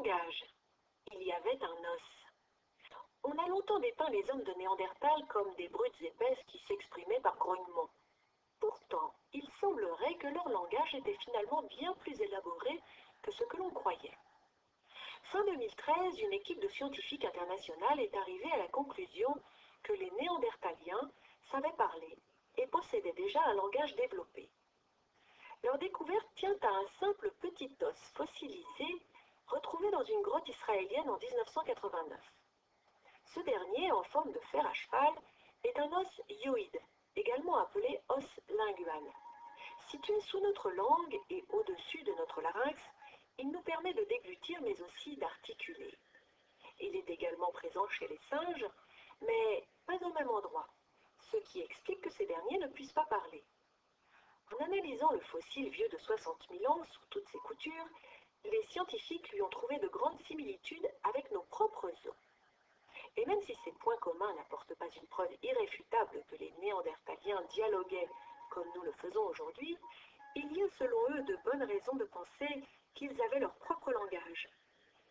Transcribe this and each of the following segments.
langage. Il y avait un os. On a longtemps dépeint les hommes de Néandertal comme des brutes épaisses qui s'exprimaient par grognement. Pourtant, il semblerait que leur langage était finalement bien plus élaboré que ce que l'on croyait. Fin 2013, une équipe de scientifiques internationale est arrivée à la conclusion que les Néandertaliens savaient parler et possédaient déjà un langage développé. Leur découverte tient à un simple petit os fossilisé retrouvé dans une grotte israélienne en 1989. Ce dernier, en forme de fer à cheval, est un os hyoïde, également appelé os lingual. Situé sous notre langue et au-dessus de notre larynx, il nous permet de déglutir mais aussi d'articuler. Il est également présent chez les singes, mais pas au même endroit, ce qui explique que ces derniers ne puissent pas parler. En analysant le fossile vieux de 60 000 ans sous toutes ses coutures, les scientifiques lui ont trouvé de grandes similitudes avec nos propres os. Et même si ces points communs n'apportent pas une preuve irréfutable que les Néandertaliens dialoguaient comme nous le faisons aujourd'hui, il y a selon eux de bonnes raisons de penser qu'ils avaient leur propre langage.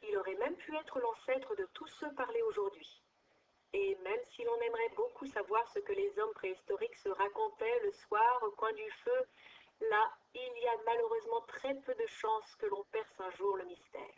Il aurait même pu être l'ancêtre de tous ceux parlés aujourd'hui. Et même si l'on aimerait beaucoup savoir ce que les hommes préhistoriques se racontaient le soir au coin du feu, là, il y a malheureusement très peu de chances que l'on perce un jour le mystère.